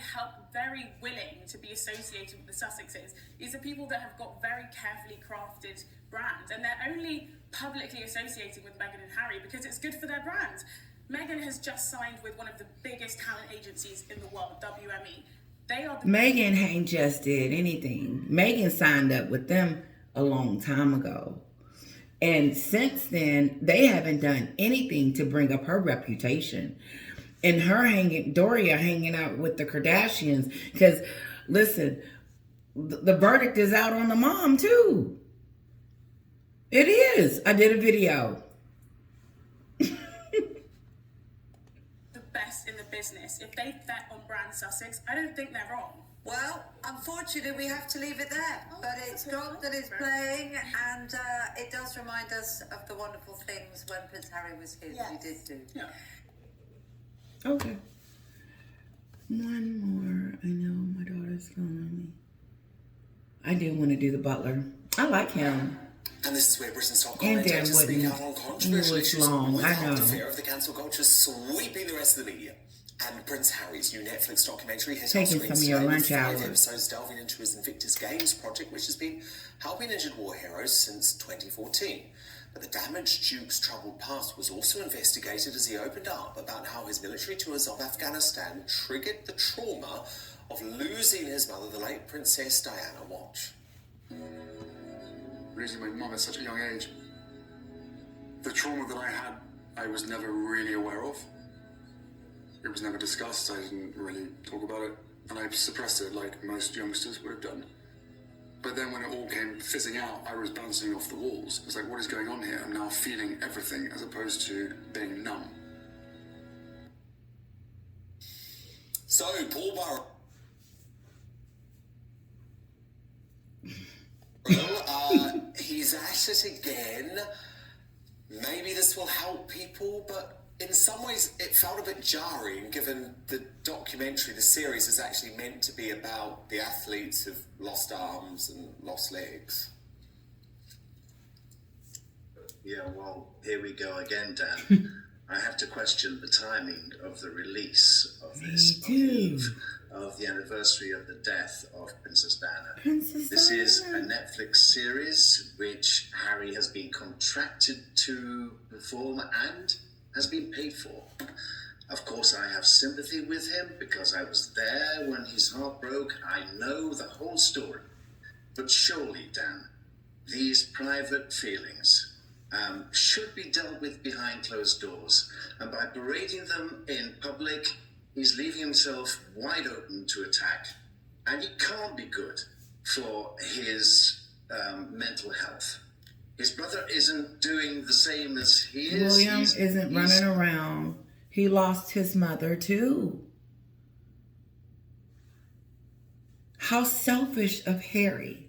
willing to be associated with the Sussexes. These are people that have got very carefully crafted brands, and they're only publicly associating with Meghan and Harry because it's good for their brands. Meghan has just signed with one of the biggest talent agencies in the world, WME. Meghan ain't just did anything. Meghan signed up with them a long time ago. And since then, they haven't done anything to bring up her reputation. And Doria hanging out with the Kardashians. Because, listen, the verdict is out on the mom, too. It is. I did a video. The best in the business. If they bet on brand Sussex, I don't think they're wrong. Well, unfortunately, we have to leave it there. But it's God that is playing, and it does remind us of the wonderful things when Prince Harry was here that we did do. Yeah. Okay. One more. I know my daughter's calling me. I do want to do the butler. I like him. And this is where Britain's top And Dan commentators speak wouldn't. out on It controversial was issues long, I without know. the fear of the cancel culture sweeping the rest of the media. And Prince Harry's new Netflix documentary hit our Taking screens some of your today with lunch 5 hours. episodes delving into his Invictus Games project, which has been helping injured war heroes since 2014. But the damaged Duke's troubled past was also investigated as he opened up about how his military tours of Afghanistan triggered the trauma of losing his mother, the late Princess Diana. Watch. Losing my mum at such a young age. The trauma that I had, I was never really aware of. It was never discussed, I didn't really talk about it, and I suppressed it like most youngsters would have done. But then when it all came fizzing out, I was bouncing off the walls. It was like, what is going on here? I'm now feeling everything as opposed to being numb. So, Paul Burrow, he's at it again. Maybe this will help people, but in some ways it felt a bit jarring given the documentary, the series, is actually meant to be about the athletes who've lost arms and lost legs. Yeah, well, here we go again, Dan. I have to question the timing of the release of this on the eve of the anniversary of the death of Princess Diana. This is a Netflix series which Harry has been contracted to perform and has been paid for. Of course, I have sympathy with him because I was there when his heart broke. I know the whole story. But surely, Dan, these private feelings should be dealt with behind closed doors. And by parading them in public, he's leaving himself wide open to attack. And it can't be good for his mental health. His brother isn't doing the same as he is. William isn't running around. He lost his mother too. How selfish of Harry.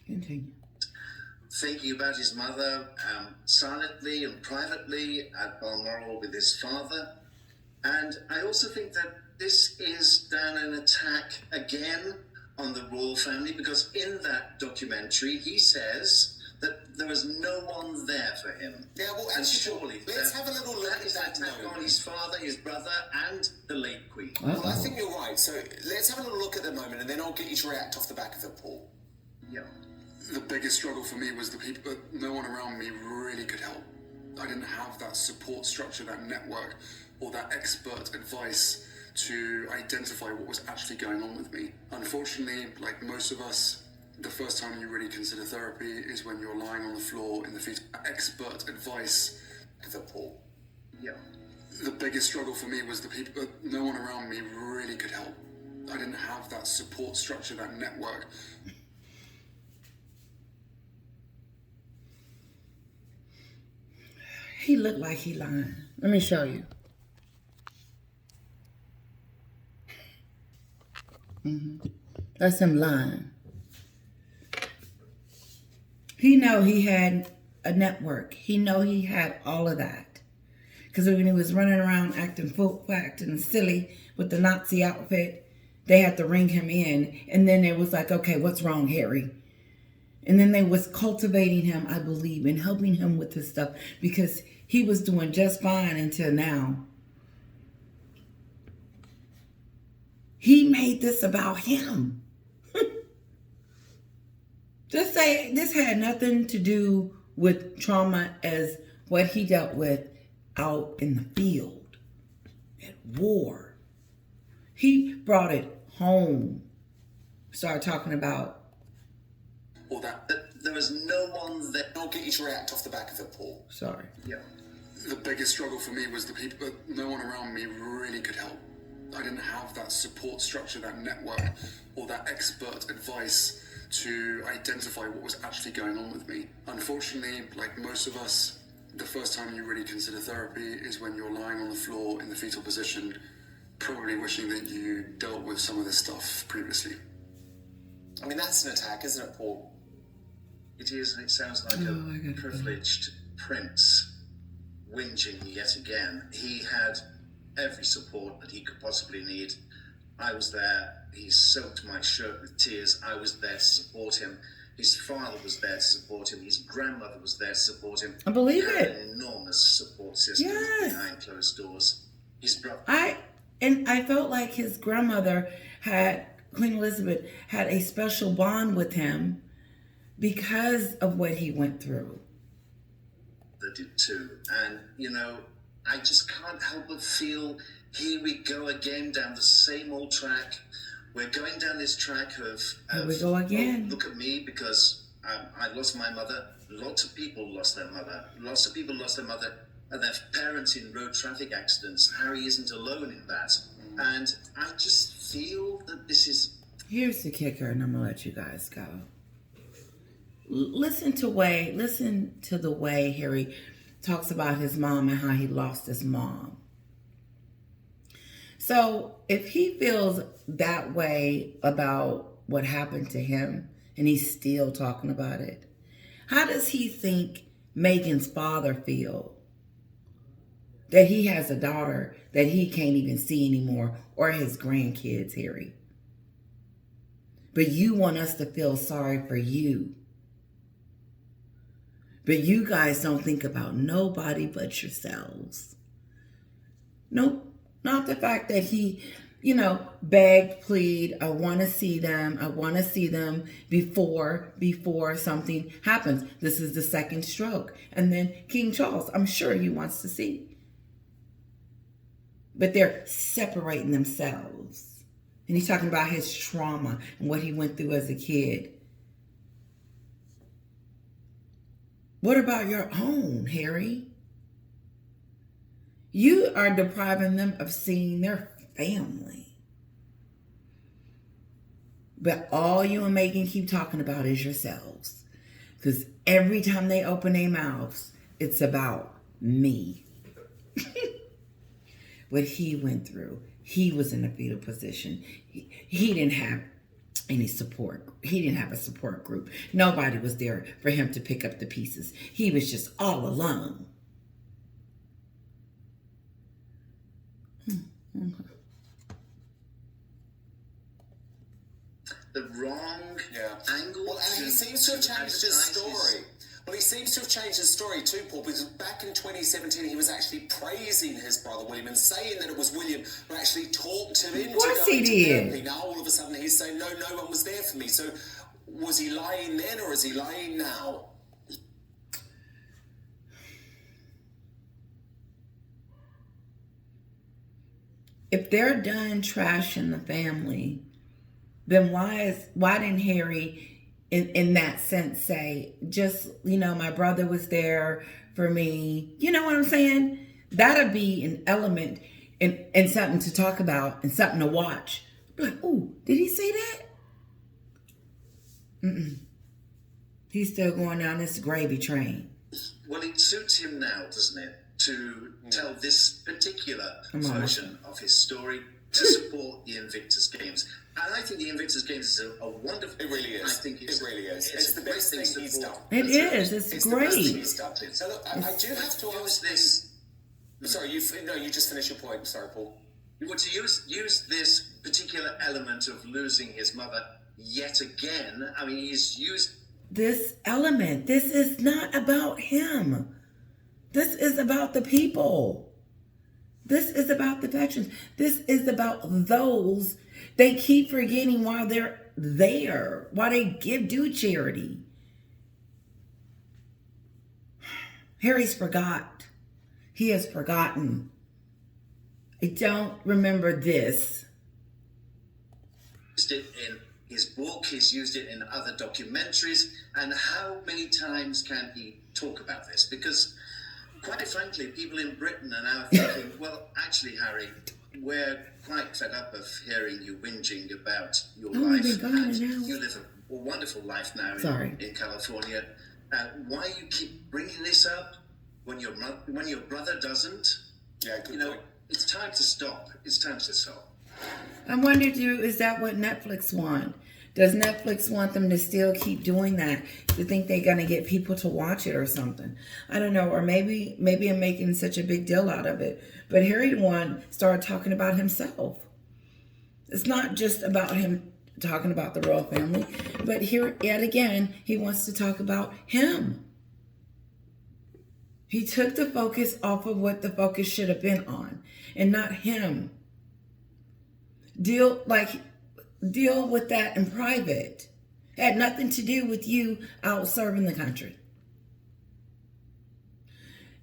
Continue. Thinking about his mother silently and privately at Balmoral with his father. And I also think that this is, Dan, an attack again on the royal family, because in that documentary he says that there was no one there for him. Yeah, well, and actually, surely let's have a little look at is that an attack moment. on his father, his brother, and the late Queen. Well, I think you're right. So let's have a little look at the moment, and then I'll get you to react off the back of it, Paul. Yeah. The biggest struggle for me was the people that no one around me really could help. I didn't have that support structure, that network, or that expert advice to identify what was actually going on with me. Unfortunately, like most of us, the first time you really consider therapy is when you're lying on the floor in the fetal. Expert advice. The Paul. Yeah. The biggest struggle for me was the people that no one around me really could help. I didn't have that support structure, that network. He looked like he lying. Let me show you. That's him lying. He know he had a network. He know he had all of that. Because when he was running around acting silly with the Nazi outfit, they had to ring him in. And then it was like, okay, what's wrong, Harry? And then they was cultivating him, I believe, and helping him with this stuff. Because he was doing just fine until now. He made this about him. Just say this had nothing to do with trauma as what he dealt with out in the field at war. He brought it home. Started talking about Or that. There was no one there. I'll get you to react off the back of it, Paul. Sorry. Yeah. The biggest struggle for me was the people that no one around me really could help. I didn't have that support structure, that network, or that expert advice to identify what was actually going on with me. Unfortunately, like most of us, the first time you really consider therapy is when you're lying on the floor in the fetal position, probably wishing that you dealt with some of this stuff previously. I mean, that's an attack, isn't it, Paul? It is, and it sounds like a privileged prince whinging yet again. He had every support that he could possibly need. I was there. He soaked my shirt with tears. I was there to support him. His father was there to support him. His grandmother was there to support him. I believe He had it. an enormous support system behind closed doors. His brother. I felt like his grandmother Queen Elizabeth had a special bond with him because of what he went through. They did too. And, you know, I just can't help but feel, here we go again down the same old track. We're going down this track of Here we go again. Oh, look at me, because I lost my mother. Lots of people lost their mother. Lots of people lost their mother and their parents in road traffic accidents. Harry isn't alone in that. And I just feel that this is... Here's the kicker, and I'm going to let you guys go. Listen to the way Harry talks about his mom and how he lost his mom. So if he feels that way about what happened to him and he's still talking about it, how does he think Meghan's father feel? That he has a daughter that he can't even see anymore, or his grandkids, Harry. But you want us to feel sorry for you. But you guys don't think about nobody but yourselves. Nope. Not the fact that he, begged, plead, I want to see them. I want to see them before something happens. This is the second stroke. And then King Charles, I'm sure he wants to see. But they're separating themselves. And he's talking about his trauma and what he went through as a kid. What about your own, Harry? You are depriving them of seeing their family. But all you and Meghan keep talking about is yourselves. Because every time they open their mouths, it's about me. What he went through. He was in a fetal position. He didn't have any support. He didn't have a support group. Nobody was there for him to pick up the pieces. He was just all alone. The wrong angle. Well, and he seems to have changed his story. Well, he seems to have changed his story too, Paul, because back in 2017 he was actually praising his brother William and saying that it was William who actually talked him into going to therapy. Now all of a sudden he's saying, no one was there for me. So was he lying then or is he lying now? If they're done trashing the family, then why didn't Harry in that sense say, just, my brother was there for me? You know what I'm saying? That'd be an element and something to talk about and something to watch. Like, ooh, did he say that? He's still going down this gravy train. Well, it suits him now, doesn't it, to tell this particular version of his story to support the Invictus Games. And I think the Invictus Games is a wonderful... It really is. I think it really is. It's the best thing he's done. It is. It's great. The best thing he's done. So look, I do have to ask this... Sorry, you just finish your point. Sorry, Paul. Well, to use this particular element of losing his mother yet again, I mean, he's used... This element. This is not about him. This is about the people. This is about the veterans. This is about those they keep forgetting why they're there, why they do charity. Harry's forgot. He has forgotten. I don't remember this. Used it in his book, he's used it in other documentaries, and how many times can he talk about this? Because quite frankly, people in Britain are now thinking, well, actually, Harry, we're quite fed up of hearing you whinging about your life. And you live a wonderful life now in California. Why you keep bringing this up when your brother doesn't? Yeah, good point. It's time to stop. It's time to stop. I wonder, is that what Netflix want? Does Netflix want them to still keep doing that? To think they're going to get people to watch it or something? I don't know. Or maybe I'm making such a big deal out of it. But Harry started talking about himself. It's not just about him talking about the royal family, but here yet again, he wants to talk about him. He took the focus off of what the focus should have been on, and not him. Deal with that in private. It had nothing to do with you out serving the country.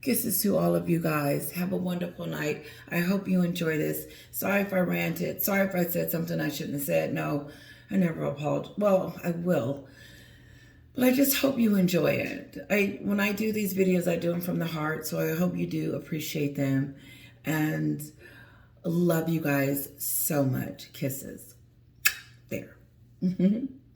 Kisses to all of you guys. Have a wonderful night. I hope you enjoy this. Sorry if I ranted. Sorry if I said something I shouldn't have said. No, I never apologize. Well, I will. But I just hope you enjoy it. When I do these videos, I do them from the heart. So I hope you do appreciate them. And love you guys so much. Kisses. There.